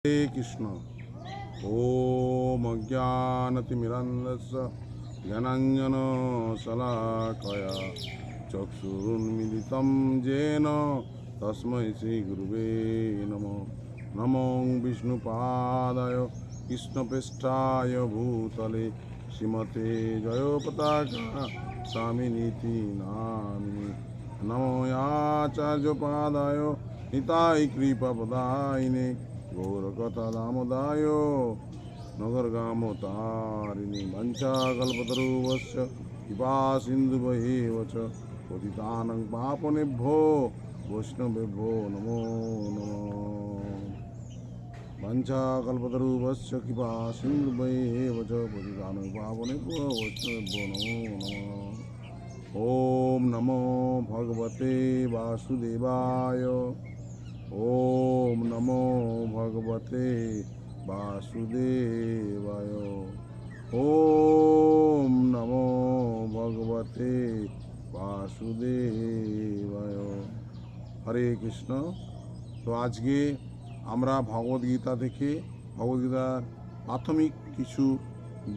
हरे कृष्ण। ओम अज्ञानतिमिरन्धस्य ज्ञानाञ्जनशलाकया चक्षुरुन्मिलितं येन तस्मै श्रीगुरुवे नमः। नमो विष्णुपादाय कृष्णप्रेष्ठाय भूतले श्रीमते जयपताका स्वामिनीति नामिने। नमो आचार्यपादाय निताय कृपापदायिने गौरकथा दामोदाय नगरगामोतारिणी वंशाकल्पतरुवश्च कृपा सिन्धुभैव च पतितानां पावनेभ्यो वैष्णवेभ्यो नमो नमः। वंशाकल्पतरुवश्च कृपा सिन्धुभैव च पतितानां पावनेभ्यो वैष्णवेभ्यो नमो नमः। ओम नमो भगवते वासुदेवाय। ओम नमो भगवते वासुदेवाय। ओम नमो भगवते वासुदेवाय। हरे कृष्ण। तो आज के আমরা ভগবদ্গীতা থেকে ভগবদ্গীতার প্রাথমিক কিছু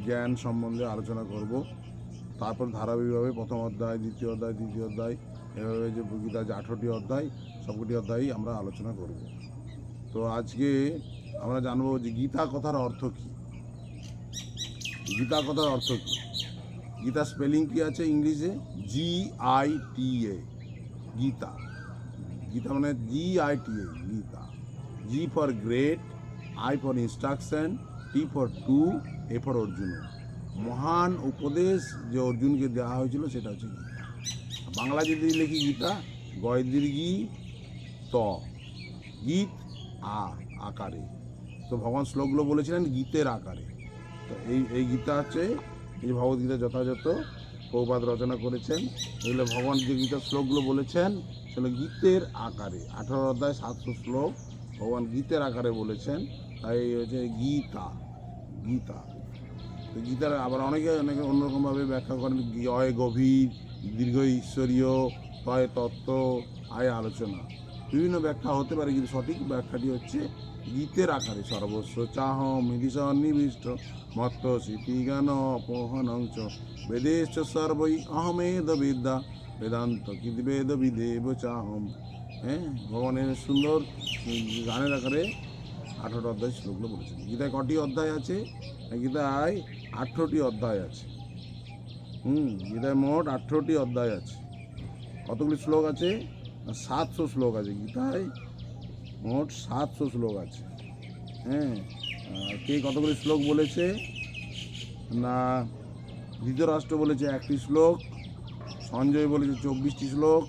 জ্ঞান সম্বন্ধে আলোচনা করব। তারপর ধারাবাহিকভাবে প্রথম অধ্যায়, দ্বিতীয় অধ্যায়, তৃতীয় অধ্যায়, এভাবে যে গীতার যে 18টি অধ্যায়, সবকটি অধ্যায়ই আমরা আলোচনা করব। তো আজকে আমরা জানবো যে গীতা কথার অর্থ কী। গীতা কথার অর্থ কী? গীতা স্পেলিং কী আছে ইংলিশে? GITA, গীতা। গীতা মানে GITA, Gita. G for great, I for instruction, T for to, A for Arjun. মহান উপদেশ যে অর্জুনকে দেওয়া হয়েছিল সেটা হচ্ছে গীতা। বাংলা যদি লিখি গীতা, গয় দীর্ঘী ত, গীত আকারে। তো ভগবান শ্লোকগুলো বলেছিলেন গীতের আকারে। তো এই গীতা হচ্ছে এই ভগবদ্গীতা যথাযথ প্রভুপাদ রচনা করেছেন। এগুলো ভগবান যে গীতার শ্লোকগুলো বলেছেন সেগুলো গীতের আকারে। 18 অধ্যায় 700 শ্লোক ভগবান গীতের আকারে বলেছেন, তাই হচ্ছে গীতা। গীতা তো গীতার আবার অনেকে অন্যরকমভাবে ব্যাখ্যা করেন। অয় গভীর, দীর্ঘ ঈশ্বরীয়, তয় তত্ত্ব, আয় আলোচনা। বিভিন্ন ব্যাখ্যা হতে পারে, কিন্তু সঠিক ব্যাখ্যাটি হচ্ছে গীতের আকারে। সর্বস্ব চাহ মিলি সন্নিবিষ্ট মত্ত স্মৃতিজ্ঞান অপহনঞ্চ বেদেশ সর্বই অহমেদ বিদ্যা বেদান্ত কিদ্বেদ বিদেব চাহম। হ্যাঁ, ভগবানের সুন্দর গানের আকারে 18 অধ্যায় শ্লোকগুলো বলেছেন। গীতায় কটি অধ্যায় আছে? গীতায় 18টি অধ্যায় আছে। গীতায় মোট 18টি অধ্যায় আছে। কতগুলি শ্লোক আছে? 700 শ্লোক আছে গীতায়। মোট 700 শ্লোক আছে। হ্যাঁ, কে কতগুলি শ্লোক বলেছে না? ধৃতরাষ্ট্র বলেছে 1টি শ্লোক, সঞ্জয় বলেছে 24টি শ্লোক,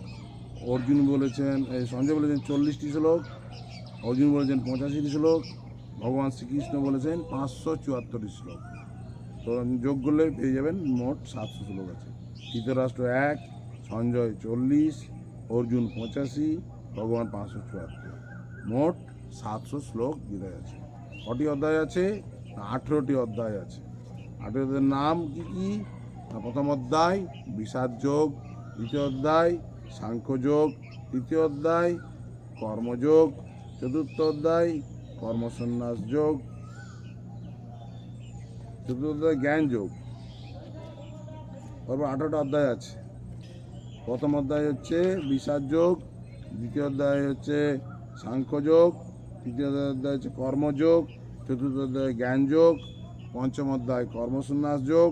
অর্জুন বলেছেন সঞ্জয় বলেছেন 40টি শ্লোক, অর্জুন বলেছেন 85টি শ্লোক, ভগবান শ্রীকৃষ্ণ বলেছেন 574টি শ্লোক। তো যোগ করলে পেয়ে যাবেন মোট 700 শ্লোক আছে। ধৃতরাষ্ট্র 1, সঞ্জয় 40, অর্জুন 85, ভগবান 574, মোট 700 শ্লোক গীতায় আছে। কটি অধ্যায় আছে? 18টি অধ্যায় আছে। 18টি অধ্যায়ের নাম কি কি? প্রথম অধ্যায় বিষাদ যোগ, দ্বিতীয় অধ্যায় সাংখ্যযোগ, তৃতীয় অধ্যায় কর্মযোগ, চতুর্থ অধ্যায় কর্মসন্ন্যাস যোগ, চতুর্থ অধ্যায় জ্ঞান যোগ। তারপর 18টা অধ্যায় আছে। প্রথম অধ্যায় হচ্ছে বিষাদ যোগ, দ্বিতীয় অধ্যায় হচ্ছে সাংখ্যযোগ, তৃতীয় অধ্যায় হচ্ছে কর্মযোগ, চতুর্থ অধ্যায় জ্ঞান যোগ, পঞ্চম অধ্যায় কর্মসন্ন্যাস যোগ,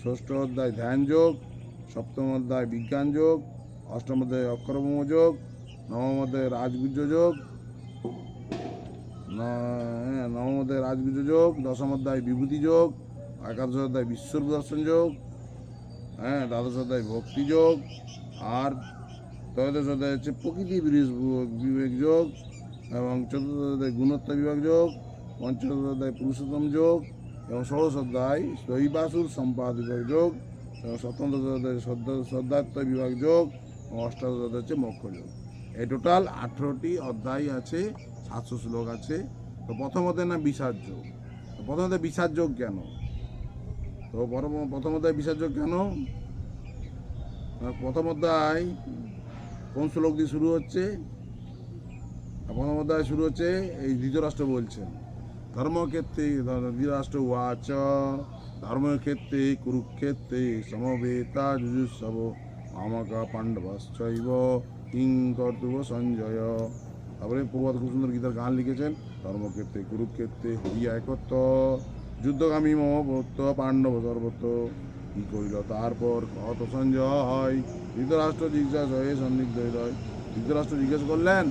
ষষ্ঠ অধ্যায় ধ্যান যোগ, সপ্তম অধ্যায় বিজ্ঞান যোগ, অষ্টম অধ্যায় অক্ষরব্রহ্ম যোগ, নবম অধ্যায় রাজগুহ্য যোগ, নবম অধ্যায় রাজগুহ্য যোগ, দশম অধ্যায় বিভূতি যোগ, একাদশ অধ্যায় বিশ্বরূপ দর্শন যোগ, দ্বাদশ অধ্যায় ভক্তি যোগ, আর ত্রয়োদশ অধ্যায় হচ্ছে প্রকৃতি বিবেক যোগ, এবং চতুর্থ অধ্যায় গুণোত্তর বিভাগ যোগ, পঞ্চদশ অধ্যায় পুরুষোত্তম যোগ, এবং ষোড়শ অধ্যায় দৈবাসুর সম্পাদ বিভাগ যোগ, এবং সপ্তম অধ্যায় শ্রদ্ধাত্ম বিভাগ যোগ, এবং অষ্টাদশ অধ্যায় হচ্ছে মোক্ষ যোগ। এই টোটাল 18টি অধ্যায় আছে, 700 শ্লোক আছে। তো প্রথম অধ্যায় না বিষাদ যোগ। প্রথম অধ্যায় বিষাদ যোগ কেন? তো প্রথম অধ্যায় বিষাদ যোগ কেন? প্রথম অধ্যায় কোন শ্লোক দিয়ে শুরু হচ্ছে? প্রথম অধ্যায় শুরু হচ্ছে, এই ধৃতরাষ্ট্র বলছেন ধর্মক্ষেত্রে ধৃতরাষ্ট্র উবাচ ধর্মক্ষেত্রে কুরুক্ষেত্রে সমবেতা যুজুৎসব মামকা পাণ্ডবশ্চৈব কিং কর্তব্য সঞ্জয়। তারপরে প্রভাত খুব সুন্দর গীতার গান লিখেছেন, ধর্মক্ষেত্রে কুরুক্ষেত্রে হইয়া একত্র যুদ্ধগামী মমভূত পাণ্ডব সর্বত্র কি করিল তারপর কত সঞ্জয়। ধৃতরাষ্ট্র জিজ্ঞাসা হয়ে সন্দিগ্ধ হৃদয়। ধৃতরাষ্ট্র জিজ্ঞেস করলেন,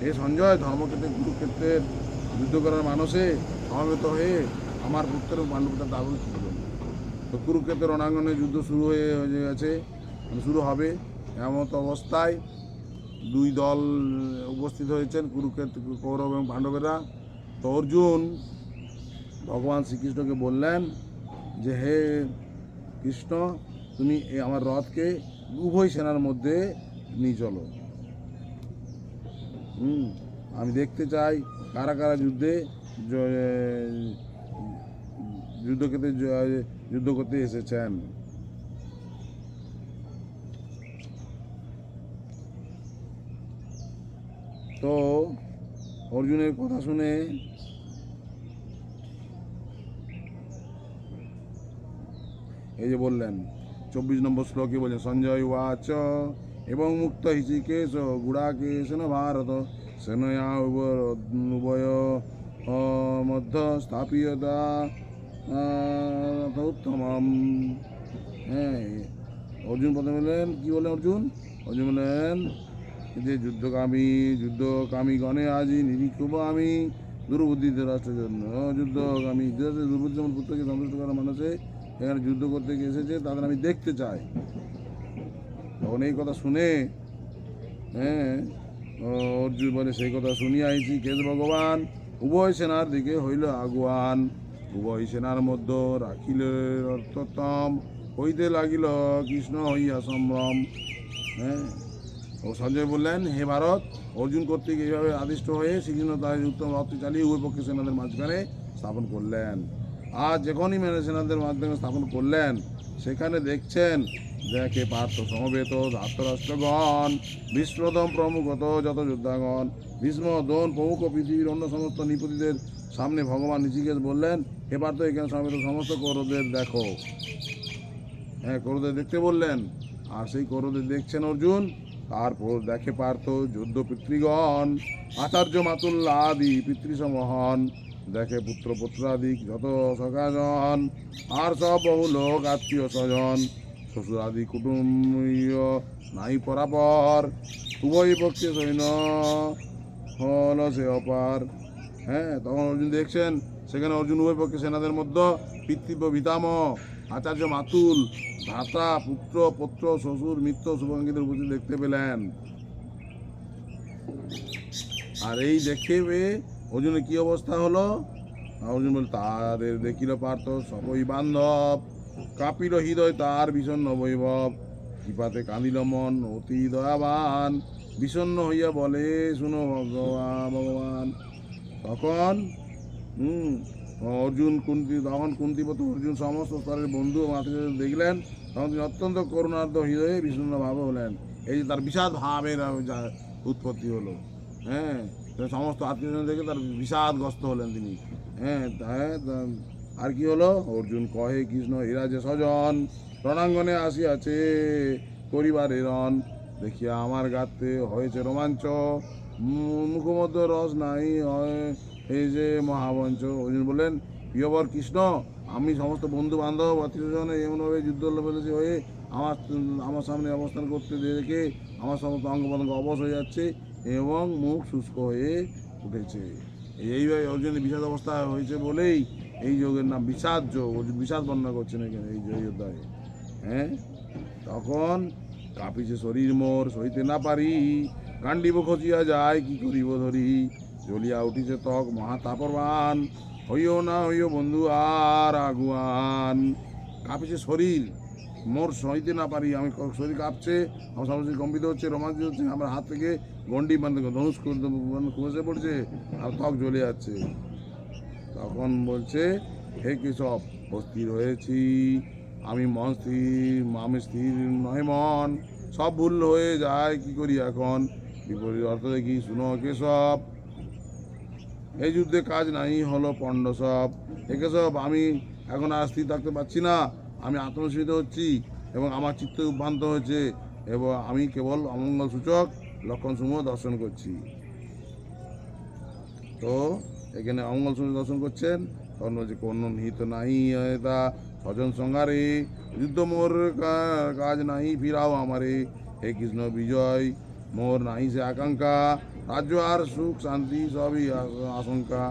হে সঞ্জয়, ধর্মক্ষেত্রে কুরুক্ষেত্রের যুদ্ধ করার মানুষে সমবেত হয়ে আমার পুত্রের পাণ্ডবতার দাবি কী করলেন? তো কুরুক্ষেত্রের রণাঙ্গনে যুদ্ধ শুরু হয়ে গেছে, শুরু হবে। এমত অবস্থায় দুই দল উপস্থিত হয়েছেন, কুরুক্ষেত্র কৌরব এবং পাণ্ডবেরা। তো অর্জুন ভগবান শ্রীকৃষ্ণকে বললেন যে, হে কৃষ্ণ, তুমি আমার রথকে উভয় সেনার মধ্যে নিয়ে চলো। আমি দেখতে চাই কারা কারা যুদ্ধ করতে এসেছেন। তো অর্জুনের কথা শুনে এই যে বললেন 24 নম্বর শ্লোকে বলছেন, সঞ্জয় উবাচ এবং মুক্ত হৃষিকেশ গুড়াকেশন ভারত সেনয়া উভয় মধ্য স্থাপিয়তা উত্তমম। হ্যাঁ, অর্জুন প্রথমে বললেন, কি বললেন অর্জুন? অর্জুন বললেন যে যুদ্ধকামী গণে আজি নিরীক্ষব আমি দুর্বুদ্ধি রাষ্ট্রের জন্য যুদ্ধকামী দুর্বুদ্ধি যেমন পুত্রকে সন্তুষ্ট করার মানুষে এখানে যুদ্ধ করতে এসেছে, তাদের আমি দেখতে চাই। তখন এই কথা শুনে অর্জুন বলে, সেই কথা শুনিয়া আইছি কেশ ভগবান উভয় সেনার দিকে হইল আগুয়ান। উভয় সেনার মধ্যে রাখিল অর্থোত্তম হইতে লাগিল কৃষ্ণ হইয়া সম্ভ্রম। ও সঞ্জয় বললেন, হে ভারত, অর্জুন কর্তৃক এইভাবে আদিষ্ট হয়ে শ্রীকৃষ্ণ তার উত্তম রথটি চালিয়ে উভয় পক্ষে সেনাদের মাঝখানে স্থাপন করলেন। আর যখনই সেনাদের মাধ্যমে স্থাপন করলেন, সেখানে দেখছেন দেখে পার্থ সমবেত ধার্তরাষ্ট্রগণ বিষ্ণুদম প্রমুখত যত যোদ্ধাগণ ভীষ্ম দ্রোণ প্রমুখ পৃথিবীর অন্য সমস্ত নৃপতিদের সামনে ভগবান ঋষিকেশ বললেন, হে পার্থ, এখানে সমবেত সমস্ত কৌরবদের দেখো। কৌরবদের দেখতে বললেন, আর সেই কৌরবদের দেখছেন অর্জুন। তারপর দেখে পার্থ যুদ্ধ পিতৃগণ আচার্য মাতুল্লাদি পিতৃসমহন, দেখে পুত্র পুত্রাদিক যত সখাজন আর সব বহু লোক আত্মীয় স্বজন শ্বশুরাদি কুটুম্বীয় নাই পরাপর উভয় পক্ষে সৈন্য হল সে অপার। তখন অর্জুন দেখছেন সেখানে অর্জুন উভয় পক্ষে সেনাদের মধ্যে পিতৃব্য পিতামহ আচার্য মাতুল ভ্রাতা পুত্র পৌত্র শ্বশুর মিত্র শুভাঙ্গীদের উপস্থিত দেখতে পেলেন। আর এই দেখে অর্জুনের কি অবস্থা হলো? অর্জুন বলে, তাদের দেখিল পার্থ সবই বান্ধব কাঁপিল হৃদয় তার বিষণ্ণ বৈভব কৃপাতে কাঁদিল মন অতি দয়াবান বিষণ্ণ হইয়া বলে, শুনো ভগবান। তখন কুন্তিপত অর্জুন সমস্ত স্তরের বন্ধু ও আত্মীয় দেখলেন, তখন তিনি অত্যন্ত করুণার্থ হৃদয়ে বিষণ্ণ ভাবে হলেন। এই যে তার বিষাদ ভাবের উৎপত্তি হলো। সমস্ত আত্মীয় দেখে তার বিষাদগ্রস্ত হলেন তিনি। আর কি হলো? অর্জুন কহে, কৃষ্ণ এরা যে স্বজন রণাঙ্গনে আসিয়াছে করিবারে রণ দেখিয়া আমার গাতে হয়েছে রোমাঞ্চ মুখমধ্য রস নাই হয় এই যে মহাবঞ্চ। অর্জুন বললেন, প্রিয়বর কৃষ্ণ, আমি সমস্ত বন্ধু বান্ধব আত্মীয়স্বজন এমনভাবে যুদ্ধ ফেলেছি হয়ে আমার সামনে অবস্থান করতে দেখে আমার সমস্ত অঙ্গ প্রত্যঙ্গ অবশ হয়ে যাচ্ছে এবং মুখ শুষ্ক হয়ে উঠেছে। এইভাবে অর্জুনের বিষাদ অবস্থা হয়েছে বলেই এই যোগের নাম বিষাদ যোগ। বিষাদ বর্ণনা করছেন এখানে এই অধ্যায়ে। তখন কাঁপিছে শরীর মোর সইতে না পারি গান্ডিব খচিয়া যায় কি করিব ধরি জ্বলিয়া উঠিছে ত্বক মহাতাপবান হইও না হইও বন্ধু আর আগুয়ান। কাঁপিছে শরীর মোর সইতে না পারি, আমি শরীর কাঁপছে, আমার সমস্ত কম্পিত হচ্ছে, রোমাঞ্চিত হচ্ছে, আমার হাত থেকে গন্ডি মানে ধনুষ খসে পড়ছে আর ত্বক জ্বলে যাচ্ছে। তখন বলছে, হে কেশব, স্থির হয়েছি আমি স্থির নয় মন, সব ভুল হয়ে যায় কি করি এখন? বিপরীত অর্থ দেখি, শুনো কেশব, এই যুদ্ধে কাজ নাই হলো পণ্ড সব। একে সব আমি এখন আর স্থির থাকতে পারছি না, আমি আত্মনিশ্চিত হচ্ছি এবং আমার চিত্ত উদ্ভ্রান্ত হয়েছে এবং আমি কেবল অমঙ্গল সূচক লক্ষণসমূহ দর্শন করছি। তো এখানে অমঙ্গল সূচক দর্শন করছেন, তখন বলছে কোন নিহিত নাহি তা স্বজন সংহারে, যুদ্ধ মোর কাজ নাহি ফিরাও আমারে, হে কৃষ্ণ বিজয় মোর নাহি সে আকাঙ্ক্ষা, রাজ্য আর সুখ শান্তি সবই আশঙ্কা।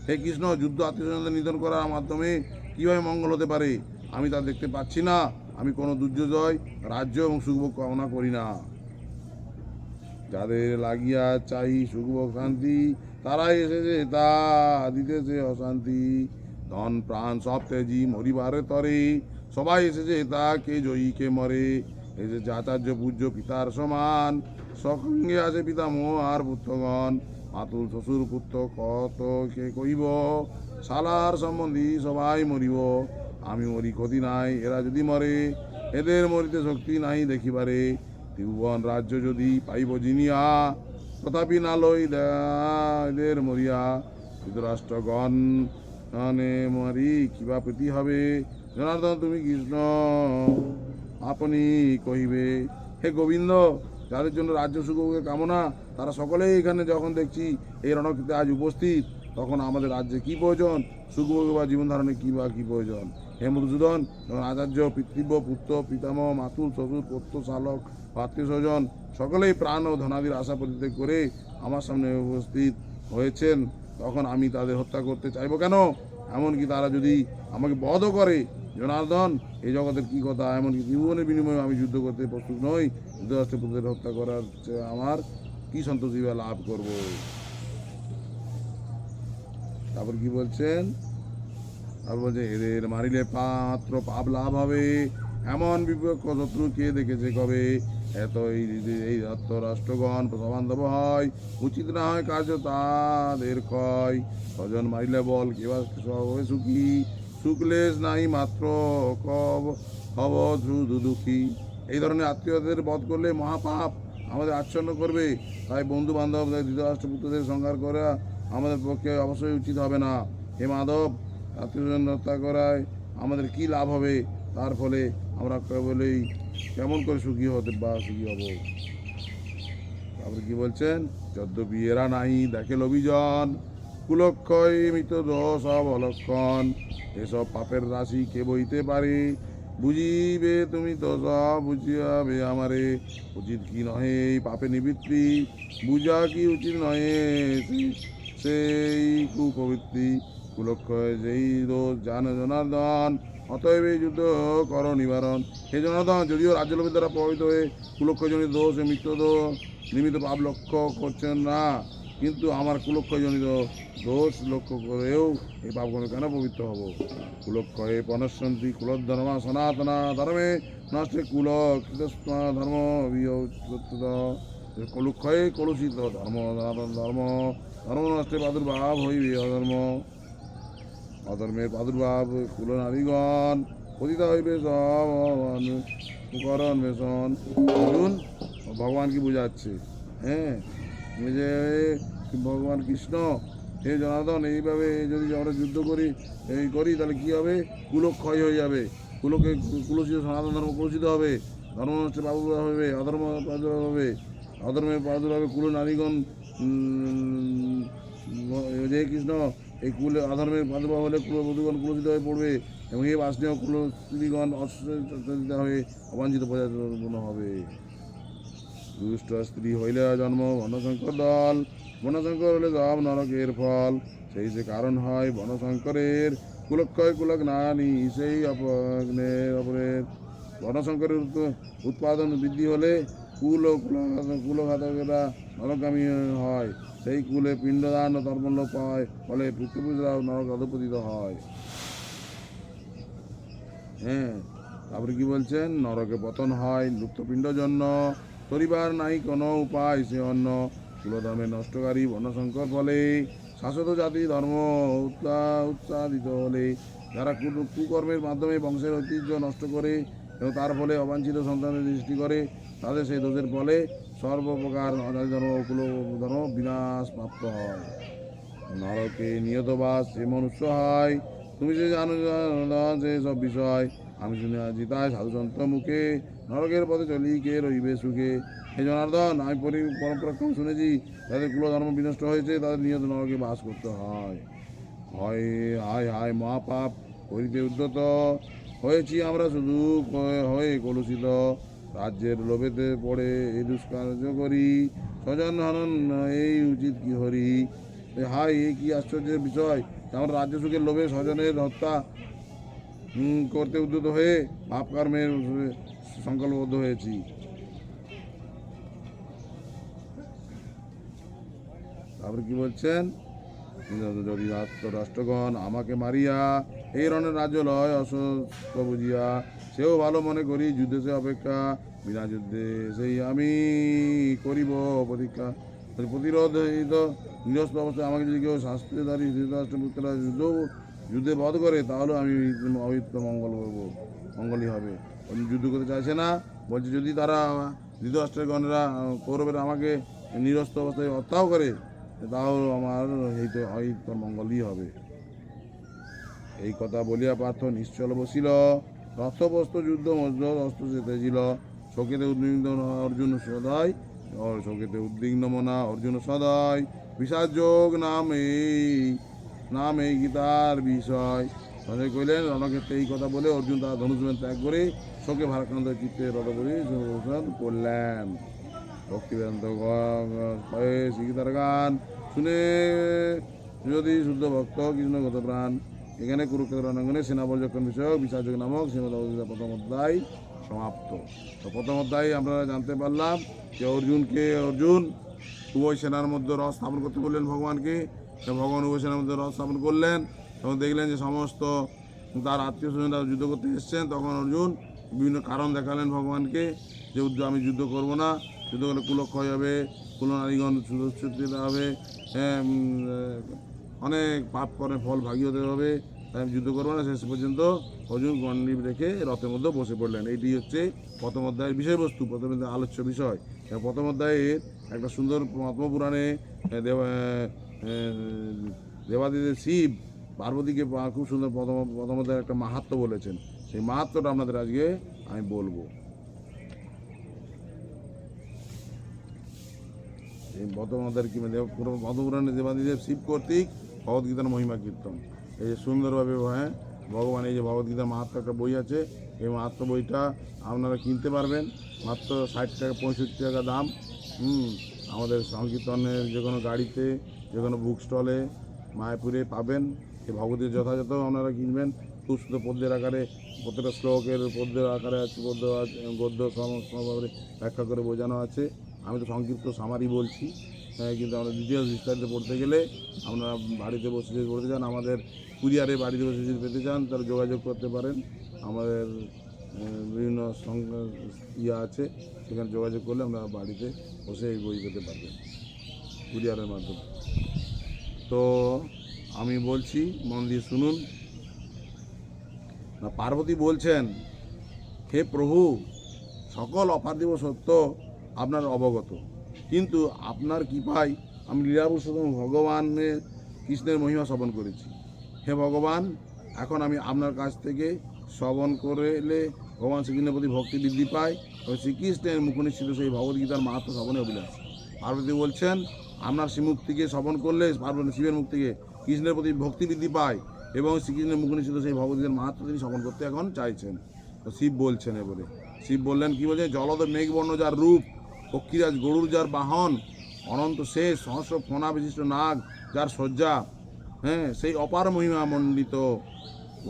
হে কৃষ্ণ, যুদ্ধ আত্মীয়স্বজনদের নিধন করার মাধ্যমে কীভাবে মঙ্গল হতে পারে? আমি তা দেখতে পাচ্ছি না। আমি কোনো দুর্যোজয় রাজ্য এবং সুখভোগ কামনা করি না। যাদের লাগিয়া চাই সুখভোগ শান্তি, তারাই এসেছে তা দিতেছে অশান্তি। ধন প্রাণ সব তেজি মরিবারে তরে, সবাই এসেছে তা কে জয়ী কে মরে। এসেছে আচার্য পূজ্য পিতার সমান, সঙ্গে আছে পিতামহ আর পুত্রগণ। মাতুল শ্বশুর পুত্র কত কে কইব, শালার সম্বন্ধী সবাই মরিব। আমি মরি ক্ষতি নাই, এরা যদি মরে, এদের মরিতে শক্তি নাই দেখিবারে। ত্রিভুবন রাজ্য যদি পাইব জিনিয়া, তথাপি না লই এদের মরিয়া। ধৃতরাষ্ট্রগণ মরি কিবা প্রীতি হবে, জনার্দন তুমি কৃষ্ণ আপনি কহিবে। হে গোবিন্দ, যাদের জন্য রাজ্য সুখভোগের কামনা, তারা সকলেই এখানে যখন দেখছি এই রণক্ষেত্রে আজ উপস্থিত, তখন আমাদের রাজ্যে কী প্রয়োজন, সুখভোগ বা জীবন ধারণে কী বা কী প্রয়োজন? হে মধুসূদন, যখন আচার্য পিতৃব্য পুত্র পিতামহ মাতুল শ্বশুর পত্র শালক আত্মীয় স্বজন সকলেই প্রাণ ও ধনাদির আশা পরিত্যাগ করে আমার সামনে উপস্থিত হয়েছেন, তখন আমি তাদের হত্যা করতে চাইব কেন? এমনকি তারা যদি আমাকে বধও করে, জনার্দন এই জগতের কি কথা, এমনকি জীবনের বিনিময়ে আমি যুদ্ধ করতে প্রস্তুত নই। ধৃতরাষ্ট্রের পুত্রদের হত্যা করার চেয়ে আমার কি সন্তোষী বা লাভ করব? তারপর কি বলছেন? তারপর বলছে এদের মারিলে মাত্র পাপ লাভ হবে, এমন বিপক্ষ শত্রু কে দেখেছে কবে। এত এই রাষ্ট্রগণ সবান্ধব হয়, উচিত না হয় কার্য তাদের ক্ষয়। স্বজন মারিলে বল কেবা সবে সুখী, সুখলেশ নাই মাত্র হব শুধু দুঃখী। এই ধরনের আত্মীয়দের বধ করলে মহাপাপ আমাদের আচ্ছন্ন করবে। তাই বন্ধু বান্ধব ধৃতরাষ্ট্রপুত্রদের সংহার করা আমাদের পক্ষে অবশ্যই উচিত হবে না। হে মাধব, আত্মীয়স্বজন হত্যা করায় আমাদের কি লাভ হবে? তার ফলে আমরা কেবলই কেমন করে সুখী হতে বা সুখী হব? তারপরে কি বলছেন? যদ্যপি এরা নাই দেখে অভিজন, কুলক্ষয় মৃত দোষ সব অলক্ষণ। এসব পাপের রাশি কে বইতে পারে, বুঝিবে তুমি তো সব বুঝিয়াবে আমারে। উচিত কি নহে এই পাপে নিবৃত্তি, বুঝা কি উচিত নহে সেই কুপ্রবৃত্তি। কুলক্ষয় যেই দোষ জানে জনার্দন, অতএব এই যুদ্ধ কর নিবারণ। হে জনার্দন, যদিও রাজ্যলোভের দ্বারা প্রভাবিত হয়ে কুলক্ষয়জনিত দোষ ও মৃত্যু নিমিত্ত পাপ লক্ষ্য করছেন না, কিন্তু আমার কুলক্ষয়জনিত দোষ লক্ষ্য করেও এই পাপগুলো কেন পবিত্র হব? কুলক্ষয়ে পনশন্তি কুলধর্মা সনাতনা ধর্মে নষ্টে কুল কৃতস্মা ধর্ম বিয়ুত। কুলক্ষয়ে কলুষিত ধর্ম সনাতন ধর্ম, ধর্ম নষ্টে প্রাদুর্ভাব হইবে অধর্ম। অধর্মের প্রাদুর্ভাব কুল নারীগণ, পতিতা হইবে সব করণ বেশন। অর্জুন ভগবান কি বোঝাচ্ছে? হ্যাঁ, যে ভগবান কৃষ্ণ, হে জনার্দন, এইভাবে যদি আমরা যুদ্ধ করি তাহলে কী হবে? কুলক্ষয় হয়ে যাবে, কুলসিত সনাতন ধর্ম কলুষিত হবে, ধর্ম নষ্টের প্রাদুর্ভাব হবে, অধর্ম প্রাদুর্ভাব হবে, অধর্মের প্রাদুর্ভাবে কুল নারীগণ। হে কৃষ্ণ, এই কুলে অধর্মের প্রাদুর্ভাব হলে কুলবধূগণ কুলসিত হয়ে পড়বে এবং এই বাসনীয় কুলস্ত্রীগণ অশ্রিত হয়ে অবাঞ্ছিত পর্যায়পূর্ণ হবে। দুষ্ট স্ত্রী হইলে জন্ম বর্ণশঙ্কর দল, বর্ণশঙ্কর হলে সব নরকের ফল। সেই যে কারণ হয় বর্ণশঙ্করের, কুলক্ষয় কুলক নানি সেই অপরের। বর্ণশঙ্করের উৎপাদন বৃদ্ধি হলে কুল ও কুলঘাতকেরা নরকগামী হয়। সেই কুলে পিণ্ডদান ও তর্পণলোক পায়, ফলে পিতৃপুরুষরাও নরক অধঃপতিত হয়। হ্যাঁ, তারপরে কি বলছেন? নরকে পতন হয় লুপ্তপিণ্ড জন্য, তরিবার নাই কোনো উপায় সে অন্য। কুলধর্মে নষ্টকারী বর্ণশঙ্কর ফলে, শাশ্বত জাতি ধর্ম উৎসাদিত হলে। যারা কুকর্মের মাধ্যমে বংশের ঐতিহ্য নষ্ট করে এবং তার ফলে অবাঞ্ছিত সন্তানের সৃষ্টি করে, তাদের সেই দোষের ফলে সর্বপ্রকার ধর্ম ও কুলধর্ম বিনাশ প্রাপ্ত হয়। নরকে নিয়ত বাস সে মনুষ্য হয়। তুমি যে জানো যে সব বিষয় আমি শুনে আছি তাই সাধুসন্ত মুখে নরকের পথে চলি কে রইবে সুখে। হে জনার্দন, আমি পরম্পরাক্রম শুনেছি যাদের কুলধর্ম বিনষ্ট হয়েছে তাদের নিয়ত নরকে বাস করতে হয়। হয় হায় হায় মহাপাপ করিতে উদ্যত হয়েছি আমরা শুধু হয়ে কলুষিত। রাজ্যের লোভেতে পড়ে এই দুষ্কার্য করি, স্বজন হনন এই উচিত কি হরি। হায় এ কি আশ্চর্যের বিষয়, আমরা রাজ্য সুখের লোভে স্বজনের হত্যা করতে উদ্যত হয়ে পাপ কর্মের সংকল্পবদ্ধ হয়েছি। তারপরে কি বলছেন, যদি রাষ্ট্রগণ আমাকে মারিয়া এই রণের রাজ্য লয় অসুস্থ বুঝিয়া, সেও ভালো মনে করি যুদ্ধে সে অপেক্ষা বিনা যুদ্ধে সেই আমি করিব প্রতীক্ষা। প্রতিরোধ এই তো নিরস্ত অবস্থায় আমাকে যদি কেউ শাস্ত্রধারী ধৃতরাষ্ট্রপুত্ররা যুদ্ধে বধ করে তাহলে আমি অবিত্ত মঙ্গল করবো, মঙ্গলই হবে। যুদ্ধ করতে চাইছে না, বলছে যদি তারা ধৃতরাষ্ট্রের গণেরা কৌরবেরা আমাকে নিরস্ত অবস্থায় হত্যাও করে তাও আমার হয়তো মঙ্গলই হবে। এই কথা বলিয়া পার্থ নিশ্চল বসিল, রথবস্ত যুদ্ধ মধ্য অস্ত্র চেতেছিল। শোকেতে উদ্বিগ্ন অর্জুন সদয়, শোকেতে উদ্বিগ্ন মনা অর্জুন সদয়। বিষাদ যোগ নাম এই গীতার বিষয়। সঞ্জয় কইলেন, রণক্ষেত্রে এই কথা বলে অর্জুন তার ধনুষ্মান ত্যাগ করে শোকে ভারাক্রান্ত চিত্তে রথপরি করলেন। ভক্তিবেদান্ত গীতার গান শুনে যদি শুদ্ধ ভক্ত কৃষ্ণগত প্রাণ। এখানে কুরুক্ষেত্র রণাঙ্গনে সেনা পর্যবেক্ষণ বিষয়ক বিষাদযোগ নামক শ্রীমদ প্রথম অধ্যায় সমাপ্ত। তো প্রথম অধ্যায়ে আমরা জানতে পারলাম যে অর্জুন উভয় সেনার মধ্যে রথ স্থাপন করতে বললেন ভগবানকে। ভগবান উভয় সেনার মধ্যে রথ স্থাপন করলেন এবং দেখলেন যে সমস্ত তার আত্মীয় স্বজনরা যুদ্ধ করতে এসছেন। তখন অর্জুন বিভিন্ন কারণ দেখালেন ভগবানকে যে আমি যুদ্ধ করব না, যুদ্ধ করলে কুলক্ষয় হবে, কুলনারীগণ সুদচ্ছুত হবে, অনেক পাপ করে ফল ভাগী হতে হবে, তাই আমি যুদ্ধ করবো না। শেষ পর্যন্ত অর্জুন গণ্ডীব রেখে রথের মধ্যে বসে পড়লেন। এইটি হচ্ছে প্রথম অধ্যায়ের বিষয়বস্তু, প্রথম আলোচ্য বিষয়। প্রথম অধ্যায়ের একটা সুন্দর পদ্মপুরাণে দেবাদিদেব শিব পার্বতীকে খুব সুন্দর প্রথম অধ্যায়ের একটা মাহাত্ম্য বলেছেন। সেই মাহাত্ম্যটা আপনাদের আজকে আমি বলবো। এই প্রথম অধ্যায়ের কি পদ্মপুরাণে দেবাদিদেব শিব কর্তৃক ভগবদ্গীতার মহিমা কীর্তন এই যে সুন্দরভাবে ভগবান এই যে ভগবদ্গীতার মাহাত্ম্য একটা বই আছে, এই মাহাত্ম্য বইটা আপনারা কিনতে পারবেন মাত্র 60 টাকা 65 টাকা দাম। আমাদের সংকীর্তনের যে কোনো গাড়িতে, যে কোনো বুক স্টলে, মায়াপুরে পাবেন। এই ভগবদ্গীতা যথাযথ আপনারা কিনবেন। খুব সুন্দর পদ্যের আকারে, প্রত্যেকটা শ্লোকের পদ্যের আকারে আছে, গদ্য সমভাবে ব্যাখ্যা করে বোঝানো আছে। আমি তো সংক্ষিপ্ত সামারি বলছি, কিন্তু আমরা দ্বিতীয় বিস্তারিত পড়তে গেলে আপনারা বাড়িতে বসে যদি পড়তে চান, আমাদের কুরিয়ারে বাড়িতে বসে যদি পেতে চান তাহলে যোগাযোগ করতে পারেন। আমাদের বিভিন্ন আছে, সেখানে যোগাযোগ করলে আমরা বাড়িতে বসে এই বই পেতে পারবেন কুরিয়ারের মাধ্যমে। তো আমি বলছি, মন দিয়ে শুনুন। না, পার্বতী বলছেন, হে প্রভু, সকল অপার্থিব সত্য আপনার অবগত, কিন্তু আপনার কৃপায় আমি লীলাপুরুষোত্তম ভগবানের কৃষ্ণের মহিমা শ্রবণ করেছি। হে ভগবান, এখন আমি আপনার কাছ থেকে শ্রবণ করলে ভগবান শ্রীকৃষ্ণের প্রতি ভক্তি বৃদ্ধি পায় এবং শ্রীকৃষ্ণের মুখনিশ্চিত সেই ভগবদ্গীতার মাহাত্ম্য শ্রবণে অভিলাষ। পার্বতী বলছেন, আপনার শ্রীমুখ থেকে শ্রবণ করলে পার্বতী শিবের মুখ থেকে কৃষ্ণের প্রতি ভক্তি বৃদ্ধি পায় এবং শ্রীকৃষ্ণের মুখনিশ্চিত সেই ভগবদ্গীতার মাহাত্ম্য তিনি শ্রবণ করতে এখন চাইছেন। তো শিব বলছেন, এবারে শিব বললেন, কী বলছেন, জলদ মেঘবর্ণ যার রূপ, পক্ষীরাজ গরুর যার বাহন, অনন্ত শেষ সহস্র ফণা বিশিষ্ট নাগ যার শয্যা, সেই অপার মহিমা মণ্ডিত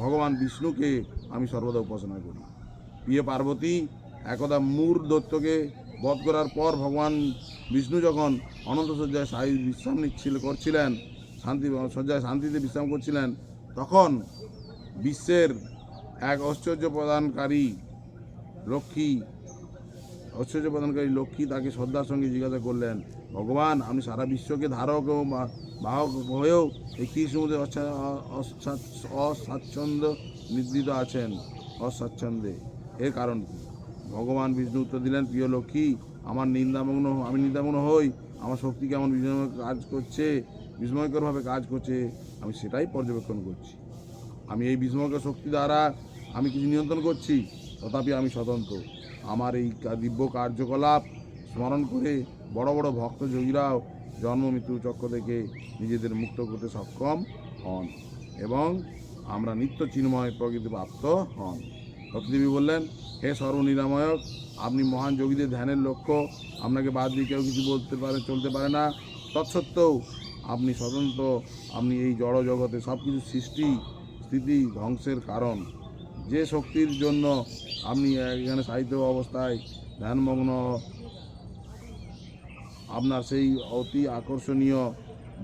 ভগবান বিষ্ণুকে আমি সর্বদা উপাসনা করি। প্রিয় পার্বতী, একদা মূর দৈত্যকে বধ করার পর ভগবান বিষ্ণু যখন অনন্ত শয্যায় বিশ্রাম করছিলেন, শয্যায় শান্তিতে বিশ্রাম করছিলেন, তখন বিশ্বের এক ঐশ্বর্য প্রদানকারী লক্ষ্মী তাকে শ্রদ্ধার সঙ্গে জিজ্ঞাসা করলেন, ভগবান, আপনি সারা বিশ্বকে ধারক ও বাহক হয়েও এই কৃষ্ণমধ্যে অস্বাচ্ছন্দ্য নিদ্রিত আছেন, অস্বাচ্ছন্দ্যে, এর কারণ কি? ভগবান বিষ্ণু উত্তর দিলেন, প্রিয় লক্ষ্মী, আমি নিন্দামগ্ন হই, আমার শক্তি কেমন বিভিন্ন কাজ করছে বিস্ময়করভাবে কাজ করছে, আমি সেটাই পর্যবেক্ষণ করছি। আমি এই বিস্ময়কর শক্তি দ্বারা আমি কিছু নিয়ন্ত্রণ করছি, তথাপি আমি স্বতন্ত্র। আমার এই দিব্য কার্যকলাপ স্মরণ করে বড় বড় ভক্ত যোগীরাও জন্ম মৃত্যু চক্র থেকে নিজেদের মুক্ত করতে সক্ষম হন এবং আমরা নিত্য চিন্ময় প্রকৃতি প্রাপ্ত হন। ভক্তিদেবী বললেন, হে সর্বনিরাময়ক, আপনি মহান যোগীদের ধ্যানের লক্ষ্য, আপনাকে বাদ দিয়ে কেউ কিছু চলতে পারে না। তৎসত্ত্বেও আপনি স্বতন্ত্র, আপনি এই জড় জগতে সব কিছু সৃষ্টি স্থিতি ধ্বংসের কারণ। যে শক্তির জন্য আপনি এখানে সাহিত্য অবস্থায় ধ্যানমগ্ন, আপনার সেই অতি আকর্ষণীয়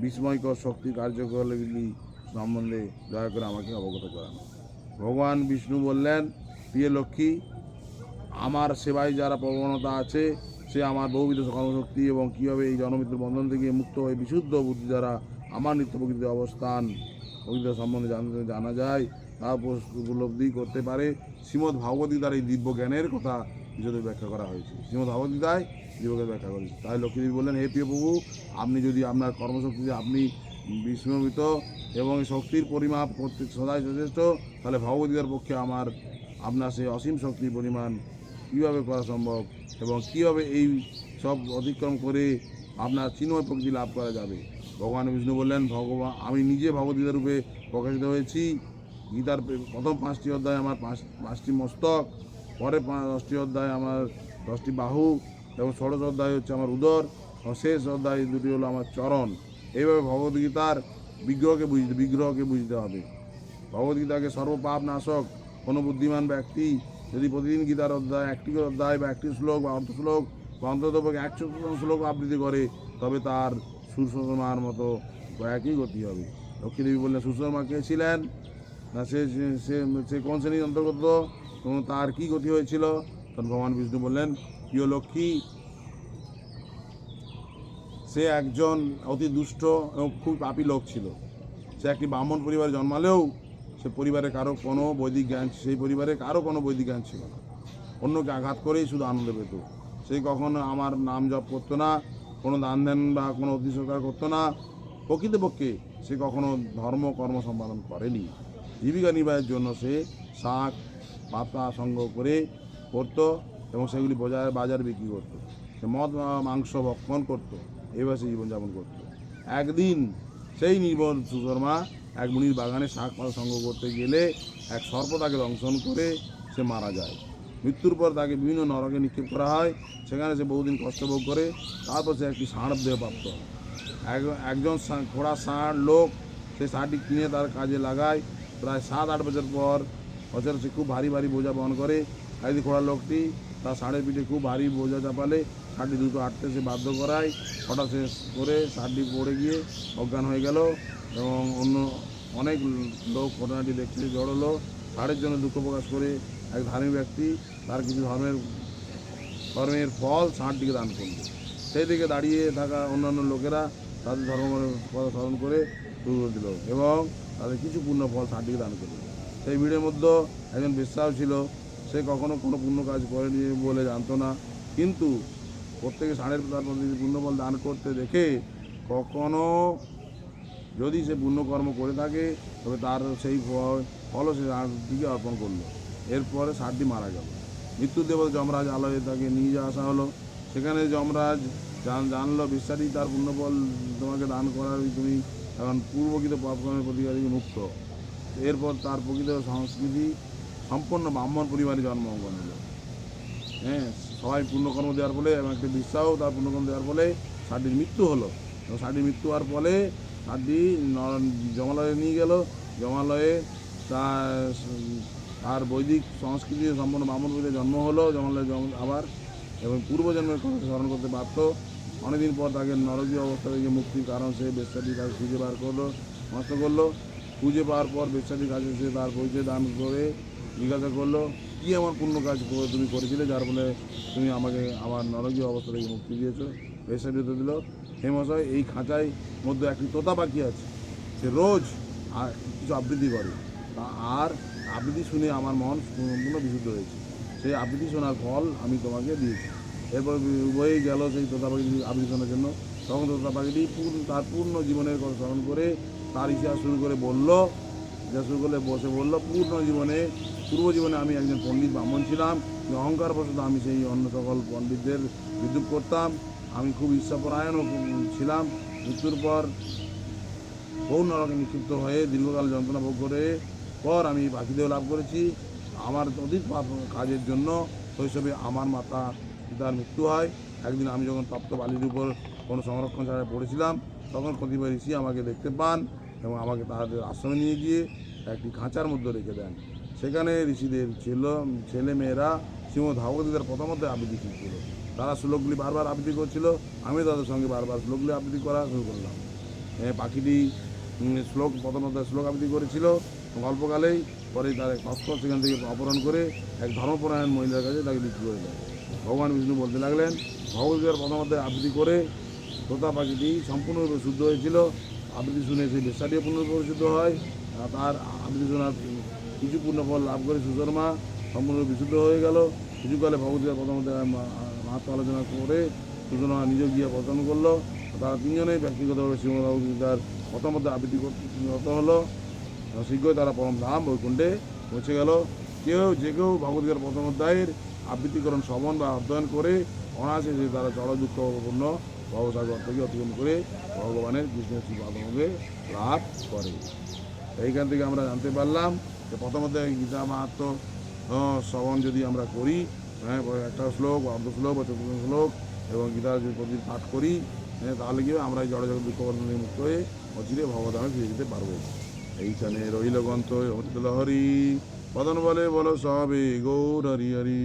বিস্ময়কর শক্তি কার্যকলাপগুলি সম্বন্ধে দয়া করে আমাকে অবগত করান। ভগবান বিষ্ণু বললেন, প্রিয় লক্ষ্মী, আমার সেবায় যারা প্রবণতা আছে, সে আমার বহুবিধ কর্মশক্তি এবং কীভাবে এই জনমৃত্যুর বন্ধন থেকে মুক্ত হয়ে বিশুদ্ধ বুদ্ধি দ্বারা আমার নিত্য প্রকৃতির অবস্থান প্রকৃতি সম্বন্ধে জানা যায়, তা উপলব্ধি করতে পারে। শ্রীমদ্ ভগবদ্গীতার এই দিব্য জ্ঞানের কথা বিশদে ব্যাখ্যা করা হয়েছে। শ্রীমদ্ ভগবদ্গীতায় দিব্যজ্ঞান ব্যাখ্যা করেছে। তাই লক্ষ্মীদেবী বললেন, হে প্রিয় প্রভু, আপনি যদি আপনার কর্মশক্তিতে আপনি বিস্মৃত এবং শক্তির পরিমাপ করতে সদাই যথেষ্ট, তাহলে ভগবদ্গীতার পক্ষে আপনার সেই অসীম শক্তির পরিমাণ কীভাবে করা সম্ভব এবং কীভাবে এই সব অতিক্রম করে আপনার চিন্ময় প্রকৃতি লাভ করা যাবে। ভগবান বিষ্ণু বললেন, আমি নিজে ভগবদ্গীতা রূপে প্রকাশিত হয়েছি। গীতার প্রথম 5টি অধ্যায় আমার 5টি মস্তক, পরে 10টি অধ্যায় আমার 10টি বাহু এবং 16 অধ্যায় হচ্ছে আমার উদর, এবং শেষ অধ্যায় 2টি হলো আমার চরণ। এইভাবে ভগবদ্গীতার বিগ্রহকে বুঝতে হবে। ভগবদ্গীতাকে সর্বপাপ নাশক। কোনো বুদ্ধিমান ব্যক্তি যদি প্রতিদিন গীতার একটি অধ্যায় বা একটি শ্লোক বা অর্ধশ্লোক বা অন্তত 100 শ্লোক আবৃত্তি করে, তবে তার সুরশর্মার মতো একই গতি হবে। লক্ষ্মীদেবী বললেন, সুরশর্মা কে ছিলেন না, সে কোন শ্রেণীর অন্তর্গত এবং তার কী গতি হয়েছিল? তখন ভগবান বিষ্ণু বললেন, প্রিয় লক্ষ্মী, সে একজন অতি দুষ্ট এবং খুব পাপী লোক ছিল। সে একটি ব্রাহ্মণ পরিবারে জন্মালেও সেই পরিবারে কারো কোনো বৈদিক জ্ঞান ছিল না। অন্যকে আঘাত করেই শুধু আনন্দ পেত। সে কখনো আমার নাম জপ করতো না, কোনো দান ধ্যান বা কোনো অতিসৎকার করতো না। প্রকৃতপক্ষে সে কখনো কর্ম সম্পাদন করেনি। জীবিকা নির্বাহের জন্য সে শাক পাতা সংগ্রহ করতো এবং সেগুলি বাজারে বিক্রি করতো। সে মদ মাংস ভক্ষণ করতো, এভাবে সে জীবনযাপন করতো। একদিন সেই নির্বল সুশর্মা এক মুনির বাগানে শাক পাতা সংগ্রহ করতে গেলে এক সর্প তাকে দংশন করে সে মারা যায়। মৃত্যুর পর তাকে বিভিন্ন নরকে নিক্ষেপ করা হয়। সেখানে সে বহুদিন কষ্ট ভোগ করে। তারপর সে একটি ষাঁড় দেহ প্রাপ্ত হয়। একজন ঘোড়া ষাঁড় লোক সে ষাঁড়টি কিনে তার কাজে লাগায়। প্রায় 7-8 বছর পর সে খুব ভারী বোঝা বহন করে। একদিন ঘোড়া লোকটি তার ষাঁড়ের পিঠে খুব ভারী বোঝা চাপালে ষাঁড়টি দ্রুত হাঁটতে সে বাধ্য করায়। হঠাৎ শেষ করে ষাঁড়টি পড়ে গিয়ে অজ্ঞান হয়ে গেল এবং অনেক লোক ঘটনাটি দেখতে জড়লো। ষাঁড়ের জন্য দুঃখ প্রকাশ করে এক ধার্মিক ব্যক্তি তার কিছু ধর্মের ফল ষাঁড়টিকে দান করল। সেই দিকে দাঁড়িয়ে থাকা অন্যান্য লোকেরা তাদের ধর্মের কথা স্মরণ করে শুরু করে দিল এবং তাদের কিছু পূর্ণ ফল ষাঁড়টিকে দান করল। সেই ভিড়ের মধ্যে একজন বেশ্যাও ছিল। সে কখনো কোনো পুণ্য কাজ করেনি বলে জানতো না, কিন্তু প্রত্যেকে ষাঁড়ের তার পুণ্যফল দান করতে দেখে কখনো যদি সে পুণ্যকর্ম করে থাকে তবে তার সেই ফলও সে ষাঁড়টিকে অর্পণ করলো। এরপরে ষাঁড়টি মারা গেল। মৃত্যুর দেবতা যমরাজ আলয়ে তাকে নিয়ে আসা হলো। সেখানে যমরাজ জানলো বিশ্বাসী তার পুণ্যফল তোমাকে দান করার তুমি এখন পূর্বকৃত পাপকর্মের প্রতিকারী মুক্ত। এরপর তার প্রকৃত সংস্কৃতি সম্পন্ন ব্রাহ্মণ পরিবারে জন্মগ্রহণ হলো। সবাই পুণ্যকর্ম দেওয়ার ফলে এবং একটি বিশ্বাসও তার পুণ্যকর্ম দেওয়ার ফলে ষাঁড়টির মৃত্যু হলো। এবং ষাঁড়টির মৃত্যু হওয়ার ফলে ষাঁড়টি জমালয়ে নিয়ে গেল। জমালয়ে তার বৈদিক সংস্কৃতি সম্পন্ন ব্রাহ্মণ পরিবারে জন্ম হলো। জমালয়ে আবার এবং পূর্বজন্মের কথা স্মরণ করতে পারত। অনেকদিন পর তাকে নরকীয় অবস্থা থেকে মুক্তির কারণ সে বেশ্যাটি তাকে খুঁজে বার করলো, নষ্ট করলো। খুঁজে পাওয়ার পর বেশ্যাটির কাছে সে তার পরিচয় দান করে জিজ্ঞাসা করলো, কী এমন পূর্ণ কাজ তুমি করেছিলে যার ফলে তুমি আমাকে আমার নরকীয় অবস্থা থেকে মুক্তি দিয়েছো? বেশ্যাটি উত্তর দিল, হে মশাই, এই খাঁচায় মধ্যে একটি তোতা পাখি আছে। সে রোজ কিছু আবৃত্তি করে, আর আবৃত্তি শুনে আমার মন সম্পূর্ণ বিশুদ্ধ হয়েছে। সেই আবৃত্তি শোনার ফল আমি তোমাকে দিয়েছি। এরপর উভয়ই গেল সেই তোতা পাখি আবৃত্তি শোনার জন্য। তখন তোতা পাখিটি তার পূর্ণ জীবনের কথা স্মরণ করে তার ইতিহাস শুরু করে বলল, ইতিহাস শুরু করলে বসে বলল, পূর্ব জীবনে আমি একজন পণ্ডিত ব্রাহ্মণ ছিলাম, অহংকারবশত আমি সেই অন্য সকল পণ্ডিতদের বিদ্রুপ করতাম। আমি খুব ঈর্ষাপরায়ণও ছিলাম। মৃত্যুর পর বহু নরকে নিক্ষিপ্ত হয়ে দীর্ঘকাল যন্ত্রণা ভোগ করে পর আমি পাখিদেহ লাভ করেছি। আমার অধিক পাপ কাজের জন্য শৈশবে আমার মাতা পিতার মৃত্যু হয়। একদিন আমি যখন তপ্ত বালির উপর কোনো সংরক্ষণ ছাড়া পড়েছিলাম, তখন কতিপয় ঋষি আমাকে দেখতে পান এবং আমাকে তাদের আশ্রমে নিয়ে গিয়ে একটি খাঁচার মধ্যে রেখে দেন। সেখানে ঋষিদের ছেলে মেয়েরা শ্রীমদ্ ভাগবত প্রথমত আবৃত্তি শিখছিল। তারা শ্লোকগুলি বারবার আবৃত্তি করছিল, আমি তাদের সঙ্গে বারবার শ্লোকগুলি আবৃত্তি করা শুরু করলাম। পাখিটি প্রথমত শ্লোক আবৃত্তি করেছিল। অল্পকালেই পরে তার এক তস্কর সেখান থেকে অপহরণ করে এক ধর্মপরায়ণ মহিলার কাছে তাকে বিক্রি করে দেয়। ভগবান বিষ্ণু বলতে লাগলেন, ভগবদ্গীতার প্রথমত আবৃত্তি করে তোতা পাখিটি সম্পূর্ণরূপে শুদ্ধ হয়েছিল। আবৃত্তি শুনে সেই বেশ্যাটিও পূর্ণরূপে শুদ্ধ হয়। তার আবৃত্তি শোনার কিছু পূর্ণফল লাভ করে সুশর্মা সম্পূর্ণরূপে বিশুদ্ধ হয়ে গেল। কিছুকালে ভগবদ্গীতার প্রথমত মাহাত্ম আলোচনা করে সুশর্মা নিজে গিয়ে পতন করলো। তারা তিনজনেই ব্যক্তিগতভাবে শ্রীমদ্ ভগবদ্গীতার প্রথমত আবৃত্তি করতে হলো। শীঘ্রই তারা পরম ধাম বৈকুণ্ঠে পৌঁছে গেল। যে কেউ ভগবদ্গীতার প্রথম অধ্যায়ের আবৃত্তিকরণ শ্রবণ বা অধ্যয়ন করে অনায়াসে তারা জড় দুঃখপূর্ণ ভবসাগর থেকে অতিক্রম করে ভগবানের কৃষ্ণের শ্রীপাদকে লাভ করে। এইখান থেকে আমরা জানতে পারলাম যে প্রথম অধ্যায় গীতা মাহাত্ম শ্রবণ যদি আমরা করি, একটা শ্লোক বা অর্ধ শ্লোক বা চতুর্থ শ্লোক এবং গীতার যদি প্রতিদিন পাঠ করি, তাহলে কি আমরা এই জড় জগৎ দুঃখবর্ধন থেকে মুক্ত হয়ে অচিরে ভগবদ্ধামে ফিরে যেতে পারবো। এইখানে রইল গ্রন্থ অমৃত লহরী, বদন বলে বলো সবে গৌর হরি হরি।